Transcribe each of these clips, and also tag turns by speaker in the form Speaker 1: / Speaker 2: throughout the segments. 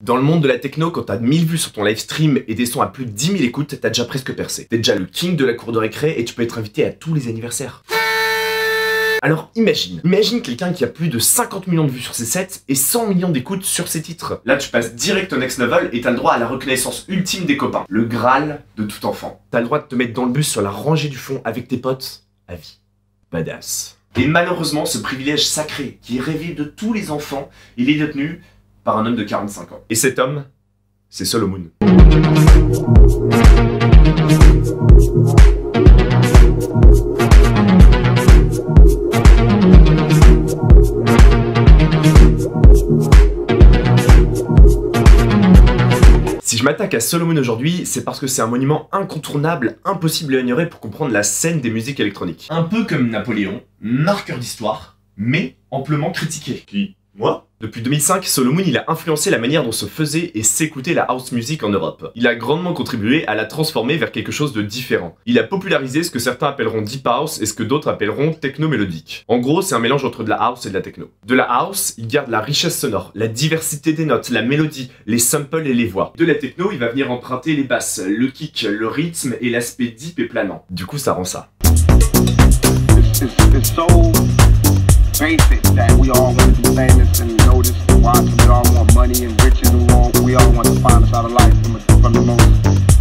Speaker 1: Dans le monde de la techno, quand t'as 1000 vues sur ton livestream et des sons à plus de 10 000 écoutes, t'as déjà presque percé. T'es déjà le king de la cour de récré et tu peux être invité à tous les anniversaires. Alors imagine quelqu'un qui a plus de 50 millions de vues sur ses sets et 100 millions d'écoutes sur ses titres. Là tu passes direct au next level et t'as le droit à la reconnaissance ultime des copains. Le Graal de tout enfant. T'as le droit de te mettre dans le bus sur la rangée du fond avec tes potes à vie. Badass. Et malheureusement, ce privilège sacré qui est rêvé de tous les enfants, il est détenu par un homme de 45 ans. Et cet homme, c'est Solomon. Si je m'attaque à Solomon aujourd'hui, c'est parce que c'est un monument incontournable, impossible à ignorer pour comprendre la scène des musiques électroniques. Un peu comme Napoléon, marqueur d'histoire, mais amplement critiqué. Qui? Moi? Depuis 2005, Solomon il a influencé la manière dont se faisait et s'écoutait la house music en Europe. Il a grandement contribué à la transformer vers quelque chose de différent. Il a popularisé ce que certains appelleront deep house et ce que d'autres appelleront techno mélodique. En gros, c'est un mélange entre de la house et de la techno. De la house, il garde la richesse sonore, la diversité des notes, la mélodie, les samples et les voix. De la techno, il va venir emprunter les basses, le kick, le rythme et l'aspect deep et planant. Du coup, ça rend ça.
Speaker 2: Basic that we all want to be famous and noticed and watched. We all want money and riches and we all want to find us out of life from the most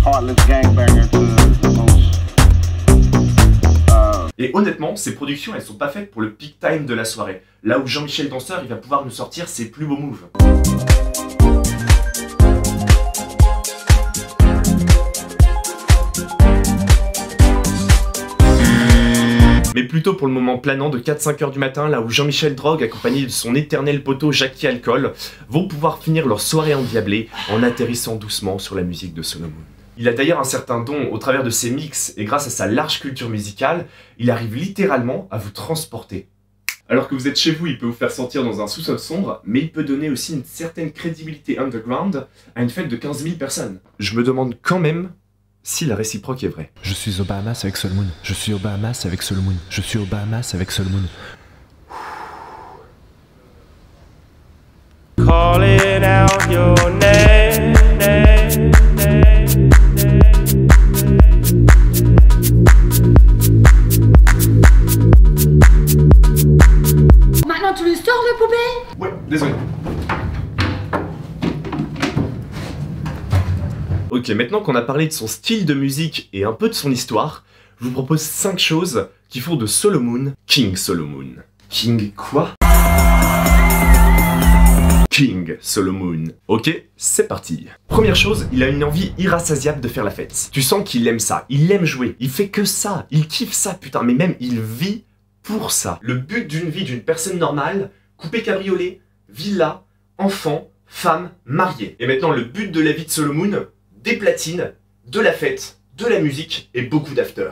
Speaker 2: heartless gangbanger to the most.
Speaker 1: Et honnêtement, ces productions, elles sont pas faites pour le peak time de la soirée. Là où Jean-Michel Danseur, il va pouvoir nous sortir ses plus beaux moves. Mais plutôt pour le moment planant de 4-5 heures du matin, là où Jean-Michel Drogue, accompagné de son éternel poteau Jackie Alcool, vont pouvoir finir leur soirée endiablée en atterrissant doucement sur la musique de Solomon. Il a d'ailleurs un certain don au travers de ses mix, et grâce à sa large culture musicale, il arrive littéralement à vous transporter. Alors que vous êtes chez vous, il peut vous faire sentir dans un sous-sol sombre, mais il peut donner aussi une certaine crédibilité underground à une fête de 15 000 personnes. Je me demande quand même si la réciproque est vraie.
Speaker 3: Je suis aux Bahamas avec Solomon. Je suis aux Bahamas avec Solomon. Je suis aux Bahamas avec Solomon.
Speaker 4: Calling out your name.
Speaker 5: Maintenant tu le sors le poubelle?
Speaker 1: Ouais, désolé. Ok, maintenant qu'on a parlé de son style de musique et un peu de son histoire, je vous propose 5 choses qui font de Solomon King Solomon. King quoi? King Solomon. Ok, c'est parti. Première chose, il a une envie irrassasiable de faire la fête. Tu sens qu'il aime ça, il aime jouer, il fait que ça, il kiffe ça, putain, mais même il vit pour ça. Le but d'une vie d'une personne normale, coupé cabriolet, villa, enfant, femme, mariée. Et maintenant le but de la vie de Solomon, des platines, de la fête, de la musique et beaucoup d'after.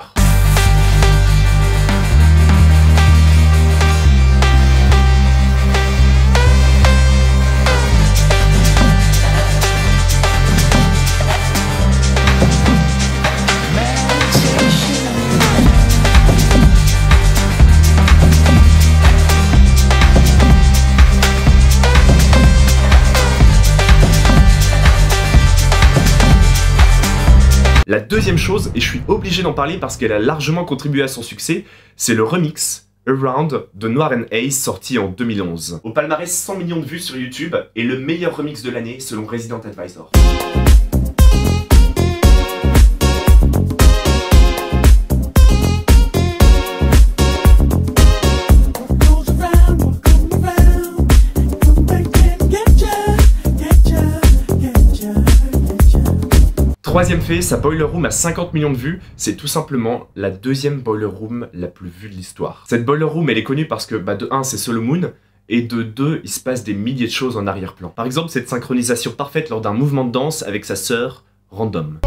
Speaker 1: La deuxième chose, et je suis obligé d'en parler parce qu'elle a largement contribué à son succès, c'est le remix Around de Noir & Ace sorti en 2011. Au palmarès 100 millions de vues sur YouTube et le meilleur remix de l'année selon Resident Advisor. Troisième fait, sa Boiler Room a 50 millions de vues, c'est tout simplement la deuxième Boiler Room la plus vue de l'histoire. Cette Boiler Room, elle est connue parce que, de 1, c'est Solomon, et de 2, il se passe des milliers de choses en arrière-plan. Par exemple, cette synchronisation parfaite lors d'un mouvement de danse avec sa sœur, Random.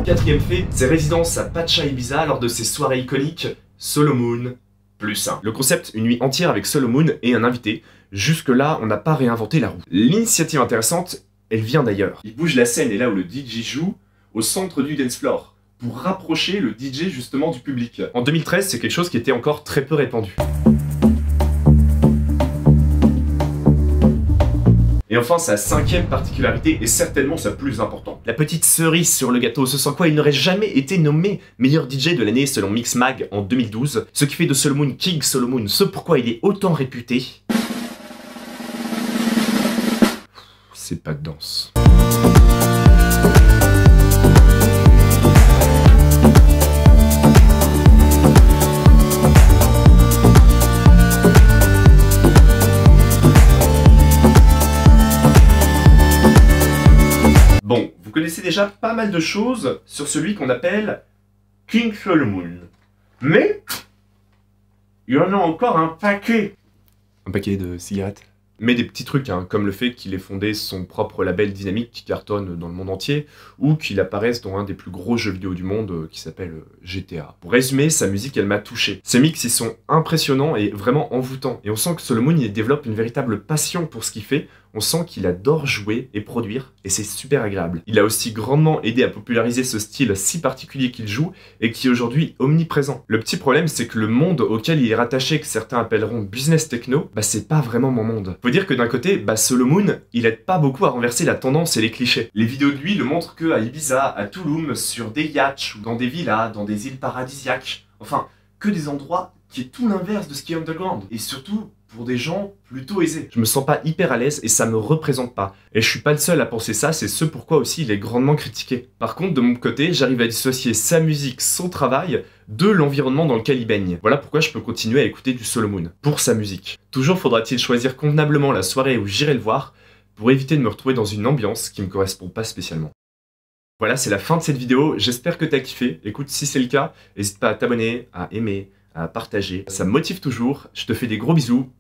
Speaker 1: Quatrième fait, ses résidences à Pacha Ibiza lors de ses soirées iconiques, Solomon plus 1. Le concept, une nuit entière avec Solomon et un invité. Jusque-là, on n'a pas réinventé la roue. L'initiative intéressante, elle vient d'ailleurs. Il bouge la scène et là où le DJ joue, au centre du dance floor, pour rapprocher le DJ justement du public. En 2013, c'est quelque chose qui était encore très peu répandu. Et enfin, sa cinquième particularité est certainement sa plus importante. La petite cerise sur le gâteau, ce sans quoi il n'aurait jamais été nommé meilleur DJ de l'année selon Mixmag en 2012, ce qui fait de Solomon King Solomon, ce pourquoi il est autant réputé. C'est pas de danse. Bon, vous connaissez déjà pas mal de choses sur celui qu'on appelle King Solomon. Mais il y en a encore un paquet. Un paquet de cigarettes. Mais des petits trucs, hein, comme le fait qu'il ait fondé son propre label dynamique qui cartonne dans le monde entier, ou qu'il apparaisse dans un des plus gros jeux vidéo du monde qui s'appelle GTA. Pour résumer, sa musique, elle m'a touché. Ses mix, ils sont impressionnants et vraiment envoûtants. Et on sent que Solomon, il développe une véritable passion pour ce qu'il fait. On sent qu'il adore jouer et produire, et c'est super agréable. Il a aussi grandement aidé à populariser ce style si particulier qu'il joue, et qui est aujourd'hui omniprésent. Le petit problème, c'est que le monde auquel il est rattaché, que certains appelleront business techno, bah c'est pas vraiment mon monde. Faut dire que d'un côté, bah Solomon, il aide pas beaucoup à renverser la tendance et les clichés. Les vidéos de lui le montrent que à Ibiza, à Tulum, sur des yachts, ou dans des villas, dans des îles paradisiaques, enfin, que des endroits qui est tout l'inverse de ce qui est underground. Et surtout, pour des gens plutôt aisés. Je me sens pas hyper à l'aise et ça me représente pas. Et je suis pas le seul à penser ça, c'est ce pourquoi aussi il est grandement critiqué. Par contre, de mon côté, j'arrive à dissocier sa musique, son travail, de l'environnement dans lequel il baigne. Voilà pourquoi je peux continuer à écouter du Solomon, pour sa musique. Toujours faudra-t-il choisir convenablement la soirée où j'irai le voir, pour éviter de me retrouver dans une ambiance qui me correspond pas spécialement. Voilà, c'est la fin de cette vidéo, j'espère que t'as kiffé. Écoute, si c'est le cas, n'hésite pas à t'abonner, à aimer, à partager. Ça me motive toujours, je te fais des gros bisous,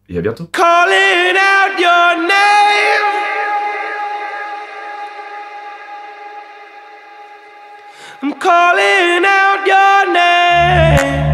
Speaker 1: et à bientôt.
Speaker 4: Calling out your name. I'm calling out your name.